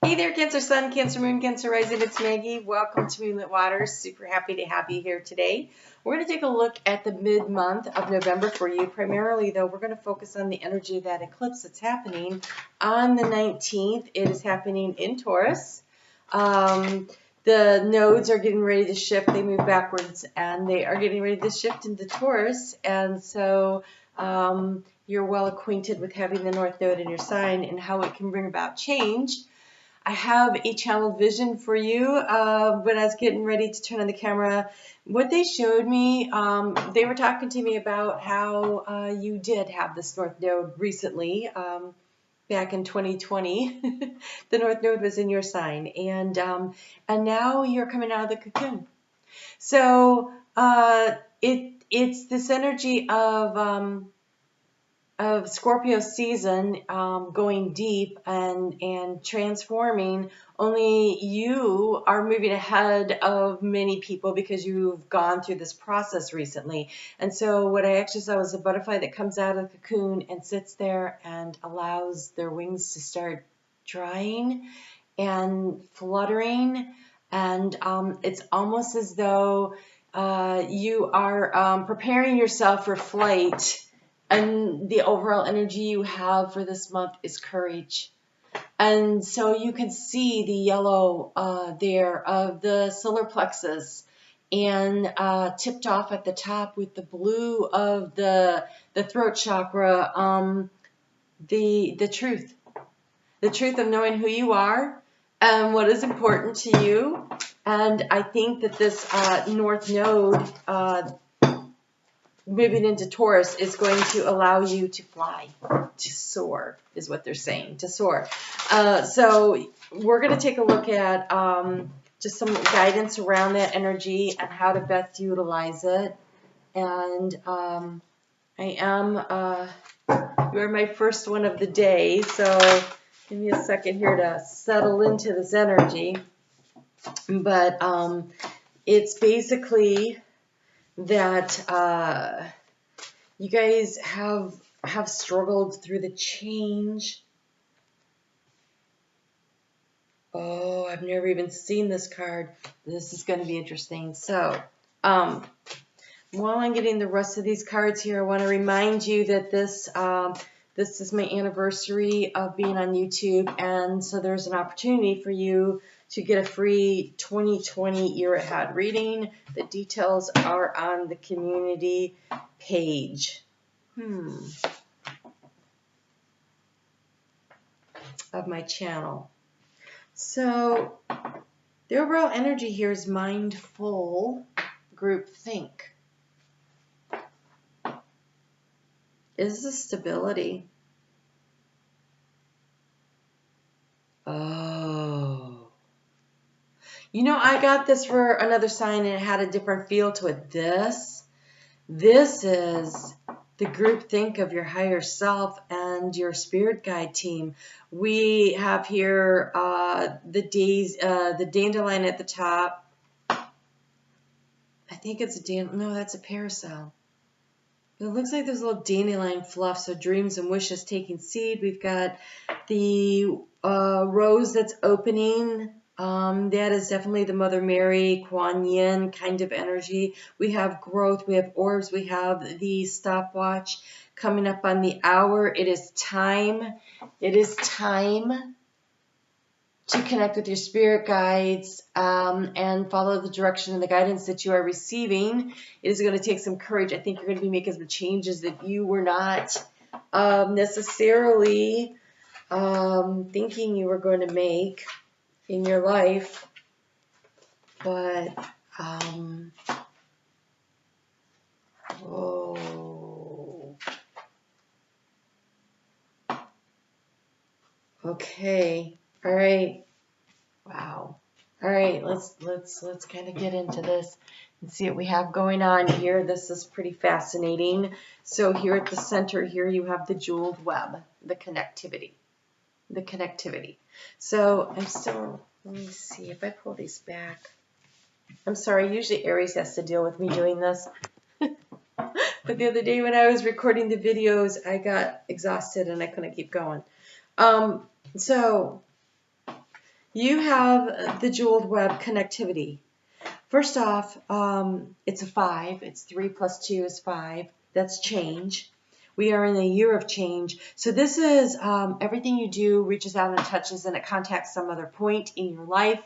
Hey there, Cancer Sun, Cancer Moon, Cancer Rising. It's Maggie. Welcome to Moonlit Waters. Super happy to have you here today. We're going to take a look at the mid-month of November for you. Primarily, though, we're going to focus on the energy of that eclipse that's happening on the 19th. It is happening in Taurus. The nodes are getting ready to shift. They move backwards, and they are getting ready to shift into Taurus. And so you're well acquainted with having the North Node in your sign and how it can bring about change. I have a channeled vision for you. When I was getting ready to turn on the camera, what they showed me, they were talking to me about how you did have this North Node recently, back in 2020. The North Node was in your sign, and now you're coming out of the cocoon. So it's this energy of Scorpio season, going deep and transforming. Only you are moving ahead of many people because you've gone through this process recently. And so what I actually saw was a butterfly that comes out of the cocoon and sits there and allows their wings to start drying and fluttering. And it's almost as though you are preparing yourself for flight. And the overall energy you have for this month is courage. And so you can see the yellow there of the solar plexus, and tipped off at the top with the blue of the throat chakra, the truth of knowing who you are and what is important to you. And I think that this North Node moving into Taurus is going to allow you to fly, to soar, is what they're saying, to soar. So we're going to take a look at just some guidance around that energy and how to best utilize it. And you're my first one of the day, so give me a second here to settle into this energy. But it's basically that you guys have struggled through the change. Oh, I've never even seen this card. This is going to be interesting. So, while I'm getting the rest of these cards here, I want to remind you that this is my anniversary of being on YouTube, and so there's an opportunity for you to get a free 2020 year ahead reading. The details are on the community page of my channel. So the overall energy here is mindful group think. Is the stability. Oh. You know, I got this for another sign and it had a different feel to it. This is the group think of your higher self and your spirit guide team. We have here the dandelion at the top. I think it's that's a parasol. It looks like there's a little dandelion fluff, so dreams and wishes taking seed. We've got the rose that's opening. That is definitely the Mother Mary, Kuan Yin kind of energy. We have growth, we have orbs, we have the stopwatch coming up on the hour. It is time. It is time to connect with your spirit guides and follow the direction and the guidance that you are receiving. It is going to take some courage. I think you're going to be making some changes that you were not necessarily thinking you were going to make in your life, but okay, all right, wow, all right, let's kind of get into this and see what we have going on here. This is pretty fascinating. So here at the center here you have the jeweled web, the connectivity. So let me see if I pull these back. I'm sorry, usually Aries has to deal with me doing this. But the other day when I was recording the videos, I got exhausted and I couldn't keep going. So You have the jeweled web connectivity. First off, it's a 5. It's 3 plus 2 is 5. That's change. We are in a year of change. So this is everything you do reaches out and touches, and it contacts some other point in your life.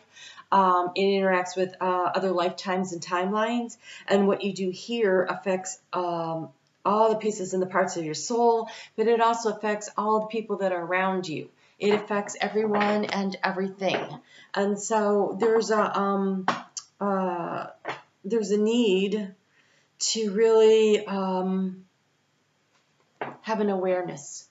It interacts with other lifetimes and timelines. And what you do here affects all the pieces and the parts of your soul, but it also affects all the people that are around you. It affects everyone and everything. And so there's a need to really have an awareness.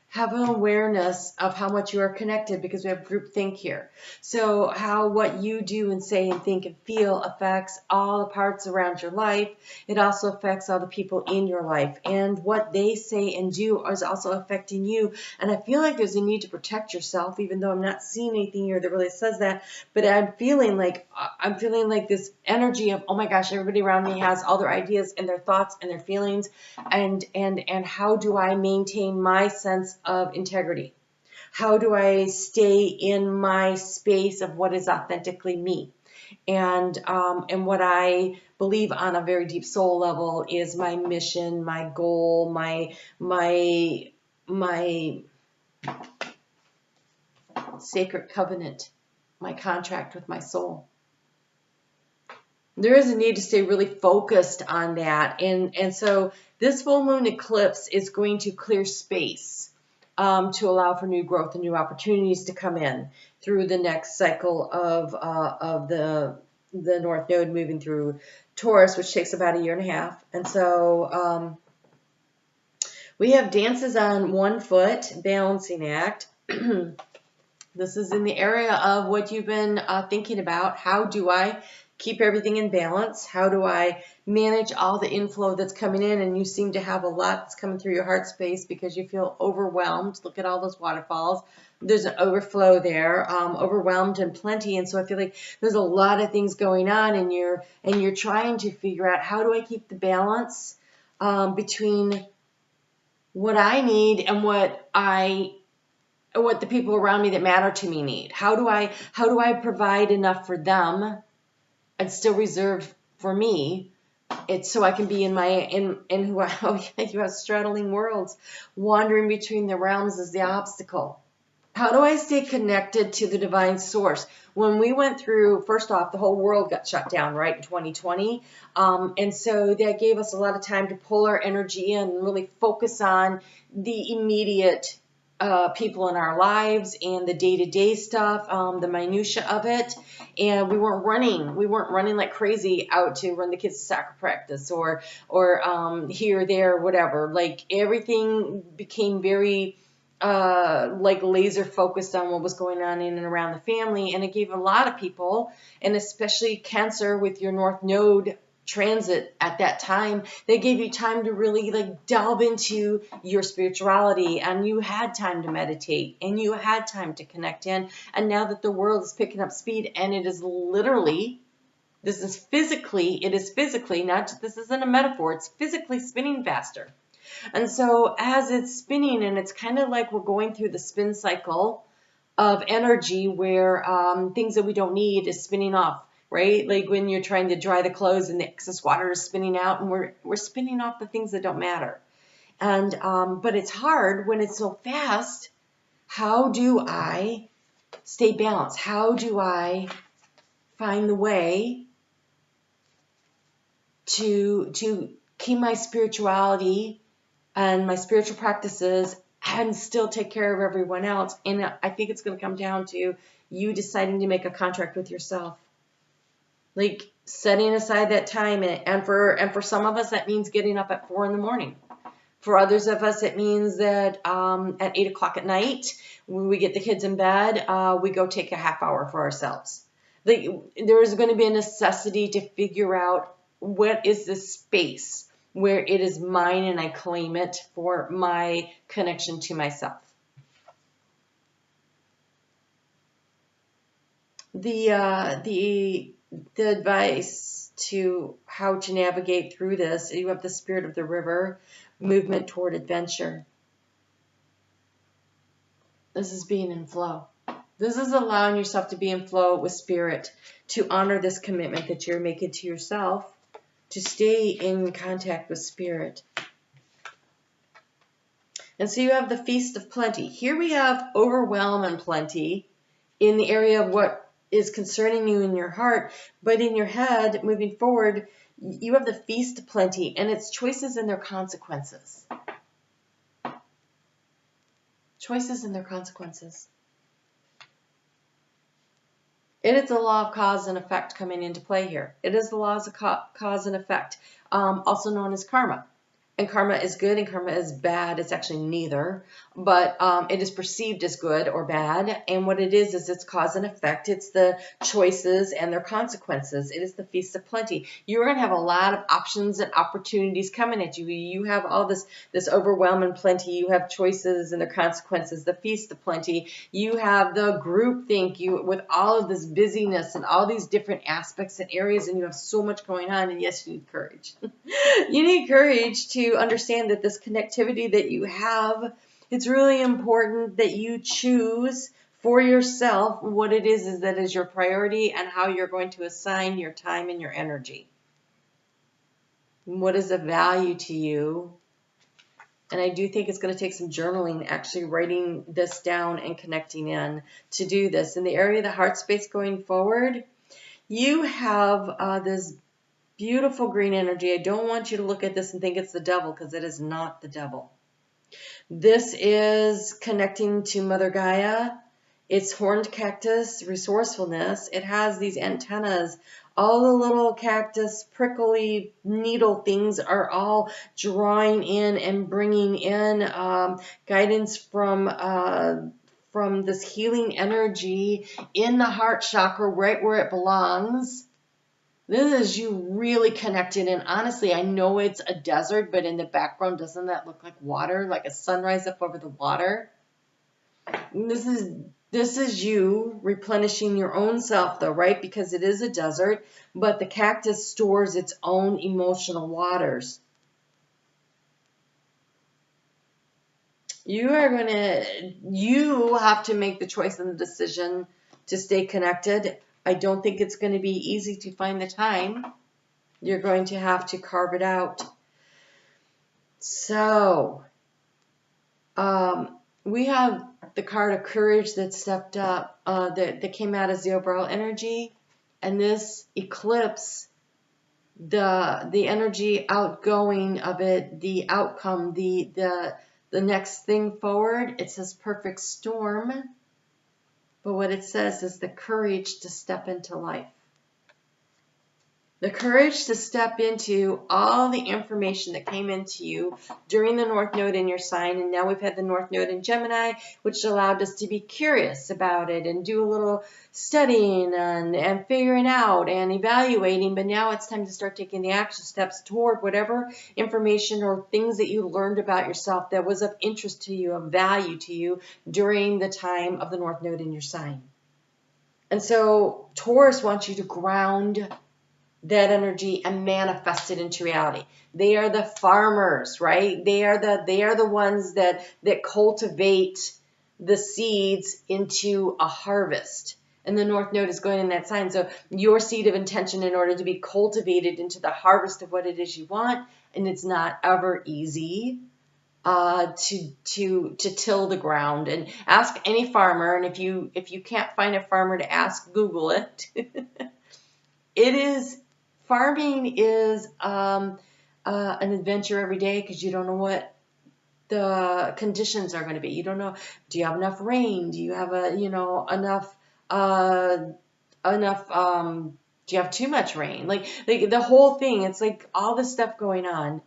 Have an awareness of how much you are connected, because we have groupthink here. So how what you do and say and think and feel affects all the parts around your life. It also affects all the people in your life. And what they say and do is also affecting you. And I feel like there's a need to protect yourself, even though I'm not seeing anything here that really says that. But I'm feeling like this energy of, oh my gosh, everybody around me has all their ideas and their thoughts and their feelings. And how do I maintain my sense of integrity? How do I stay in my space of what is authentically me? And what I believe on a very deep soul level is my mission, my goal, my sacred covenant, my contract with my soul. There is a need to stay really focused on that. And so this full moon eclipse is going to clear space to allow for new growth and new opportunities to come in through the next cycle of the North Node moving through Taurus, which takes about 1.5 years. And so we have dances on 1 foot, balancing act. This is in the area of what you've been thinking about. How do I keep everything in balance? How do I manage all the inflow that's coming in? And you seem to have a lot that's coming through your heart space because you feel overwhelmed. Look at all those waterfalls. There's an overflow there, overwhelmed and plenty. And so I feel like there's a lot of things going on, and you're trying to figure out, how do I keep the balance between what I need and what the people around me that matter to me need? How do I provide enough for them and still reserve for me? It's so I can be in who I, oh yeah, you have straddling worlds. Wandering between the realms is the obstacle. How do I stay connected to the divine source? When we went through, first off, the whole world got shut down, right, in 2020. And so that gave us a lot of time to pull our energy in and really focus on the immediate people in our lives and the day-to-day stuff, the minutia of it. And we weren't running like crazy out to run the kids to soccer practice or here, there, whatever. Like everything became very like laser focused on what was going on in and around the family. And it gave a lot of people, and especially Cancer with your North Node transit at that time, they gave you time to really like delve into your spirituality, and you had time to meditate, and you had time to connect in. And now that the world is picking up speed, and it is literally, it is physically, not, this isn't a metaphor, it's physically spinning faster. And so as it's spinning, and it's kind of like we're going through the spin cycle of energy where things that we don't need is spinning off, right? Like when you're trying to dry the clothes and the excess water is spinning out, and we're spinning off the things that don't matter. And but it's hard when it's so fast. How do I stay balanced? How do I find the way to keep my spirituality and my spiritual practices and still take care of everyone else? And I think it's going to come down to you deciding to make a contract with yourself. Like setting aside that time, and for some of us that means getting up at 4 a.m. For others of us, it means that at 8 o'clock at night, when we get the kids in bed, we go take a half hour for ourselves. Like, there is going to be a necessity to figure out what is the space where it is mine and I claim it for my connection to myself. The advice to how to navigate through this, you have the spirit of the river, movement toward adventure. This is being in flow. This is allowing yourself to be in flow with spirit, to honor this commitment that you're making to yourself, to stay in contact with spirit. And so you have the Feast of Plenty. Here we have overwhelm and plenty in the area of what is concerning you in your heart, but in your head, moving forward, you have the Feast of Plenty, and it's choices and their consequences. Choices and their consequences. It is the law of cause and effect coming into play here. It is the laws of cause and effect, also known as karma. And karma is good and karma is bad. It's actually neither, but it is perceived as good or bad. And what it is it's cause and effect. It's the choices and their consequences. It is the Feast of Plenty. You're going to have a lot of options and opportunities coming at you. You have all this overwhelm and plenty. You have choices and their consequences. The Feast of Plenty. You have the groupthink. You with all of this busyness and all these different aspects and areas, and you have so much going on. And yes, you need courage. You need courage to understand that this connectivity that you have, it's really important that you choose for yourself what it is that is your priority and how you're going to assign your time and your energy. What is of value to you? And I do think it's going to take some journaling, actually writing this down and connecting in to do this. In the area of the heart space going forward, you have this beautiful green energy. I don't want you to look at this and think it's the devil, because it is not the devil. This is connecting to Mother Gaia. It's horned cactus, resourcefulness. It has these antennas. All the little cactus, prickly needle things are all drawing in and bringing in guidance from this healing energy in the heart chakra, right where it belongs. This is you really connected, and honestly, I know it's a desert, but in the background, doesn't that look like water, like a sunrise up over the water? This is you replenishing your own self, though, right? Because it is a desert, but the cactus stores its own emotional waters. You have to make the choice and the decision to stay connected. I don't think it's going to be easy to find the time. You're going to have to carve it out. So, we have the card of courage that stepped up, that came out as the overall energy. And this eclipse, the energy outgoing of it, the outcome, the next thing forward, it says perfect storm. But what it says is the courage to step into life. The courage to step into all the information that came into you during the North Node in your sign. And now we've had the North Node in Gemini, which allowed us to be curious about it and do a little studying and figuring out and evaluating. But now it's time to start taking the action steps toward whatever information or things that you learned about yourself that was of interest to you, of value to you during the time of the North Node in your sign. And so Taurus wants you to ground that energy and manifest it into reality. They are the farmers, right? They are the ones that cultivate the seeds into a harvest. And the North Node is going in that sign. So your seed of intention in order to be cultivated into the harvest of what it is you want, and it's not ever easy to till the ground. And ask any farmer, and if you can't find a farmer to ask, Google it. Farming is an adventure every day, because you don't know what the conditions are going to be. You don't know, do you have enough rain? Do you have enough do you have too much rain? Like the whole thing, it's like all this stuff going on.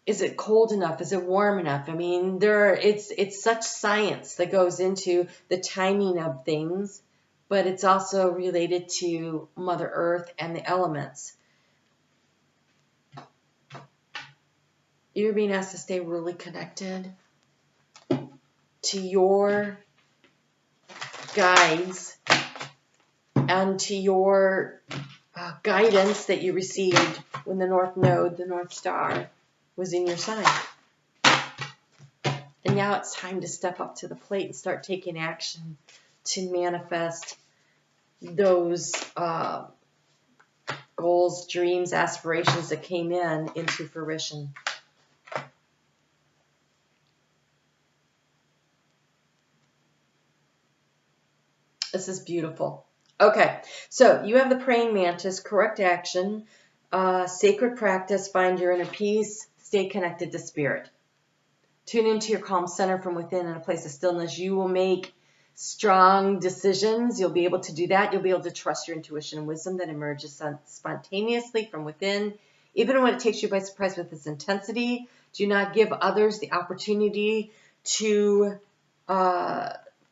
Is it cold enough? Is it warm enough? I mean, it's such science that goes into the timing of things. But it's also related to Mother Earth and the elements. You're being asked to stay really connected to your guides and to your guidance that you received when the North Node, the North Star, was in your sign. And now it's time to step up to the plate and start taking action to manifest those goals, dreams, aspirations that came into fruition. This is beautiful. Okay, so you have the praying mantis, correct action, sacred practice, find your inner peace, stay connected to spirit. Tune into your calm center from within in a place of stillness. You will make strong decisions. You'll be able to do that. You'll be able to trust your intuition and wisdom that emerges spontaneously from within, even when it takes you by surprise with its intensity. Do not give others the opportunity to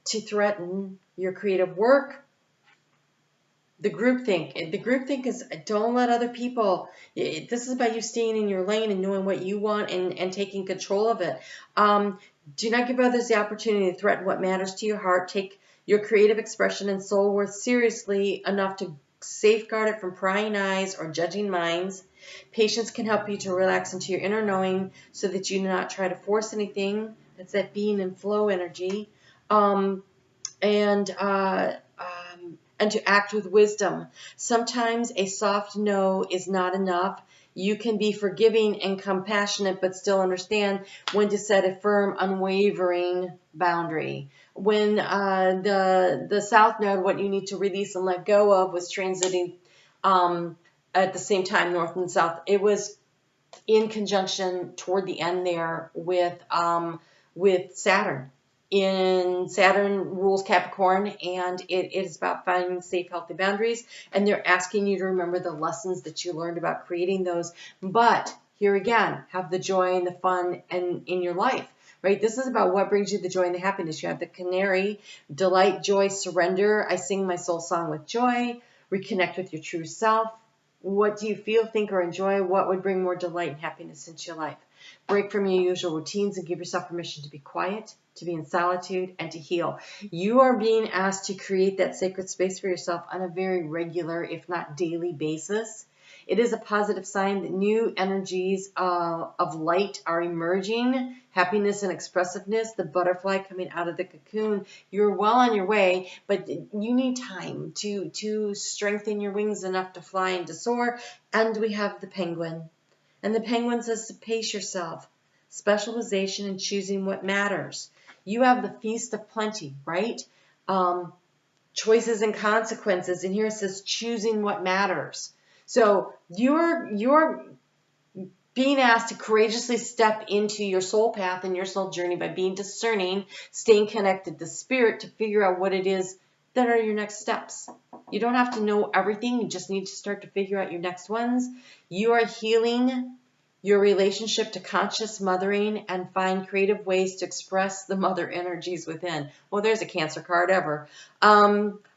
threaten your creative work. The groupthink is, don't let other people, this is about you staying in your lane and knowing what you want and taking control of it. Do not give others the opportunity to threaten what matters to your heart. Take your creative expression and soul worth seriously enough to safeguard it from prying eyes or judging minds. Patience can help you to relax into your inner knowing so that you do not try to force anything. That's that being and flow energy. And to act with wisdom. Sometimes a soft no is not enough. You can be forgiving and compassionate, but still understand when to set a firm, unwavering boundary. When the South Node, what you need to release and let go of, was transiting at the same time, North and South. It was in conjunction toward the end there with Saturn. Saturn rules Capricorn, and it is about finding safe, healthy boundaries. And they're asking you to remember the lessons that you learned about creating those. But here again, have the joy and the fun in your life, right? This is about what brings you the joy and the happiness. You have the Canary, delight, joy, surrender. I sing my soul song with joy. Reconnect with your true self. What do you feel, think, or enjoy? What would bring more delight and happiness into your life? Break from your usual routines and give yourself permission to be quiet, to be in solitude, and to heal. You are being asked to create that sacred space for yourself on a very regular, if not daily basis. It is a positive sign that new energies of light are emerging, happiness and expressiveness, the butterfly coming out of the cocoon. You're well on your way, but you need time to strengthen your wings enough to fly and to soar. And we have the penguin. And the penguin says to pace yourself, specialization in choosing what matters. You have the feast of plenty, right? Choices and consequences. And here it says choosing what matters. So you're being asked to courageously step into your soul path and your soul journey by being discerning, staying connected to spirit to figure out what it is that are your next steps. You don't have to know everything. You just need to start to figure out your next ones. You are healing your relationship to conscious mothering and find creative ways to express the mother energies within. Well, there's a Cancer card ever.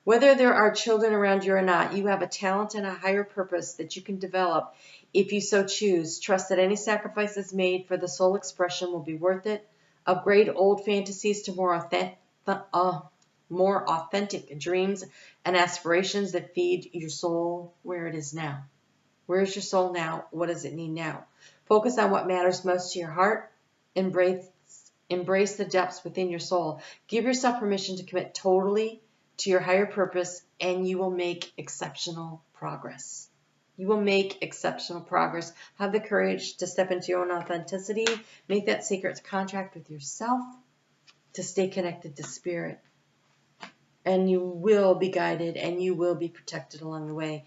Whether there are children around you or not, you have a talent and a higher purpose that you can develop if you so choose. Trust that any sacrifices made for the soul expression will be worth it. Upgrade old fantasies to more authentic dreams and aspirations that feed your soul where it is now. Where is your soul now? What does it need now? Focus on what matters most to your heart. Embrace the depths within your soul. Give yourself permission to commit totally to your higher purpose, and you will make exceptional progress. You will make exceptional progress. Have the courage to step into your own authenticity. Make that sacred contract with yourself to stay connected to spirit. And you will be guided and you will be protected along the way.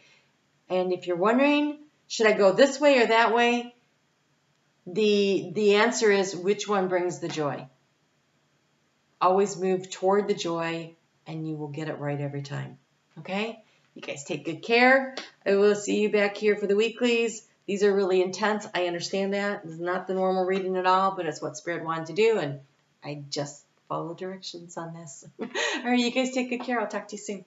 And if you're wondering, should I go this way or that way? The answer is, which one brings the joy? Always move toward the joy and you will get it right every time. Okay? You guys take good care. I will see you back here for the weeklies. These are really intense. I understand that. It's not the normal reading at all, but it's what Spirit wanted to do, and I just follow directions on this. All right, you guys take good care. I'll talk to you soon.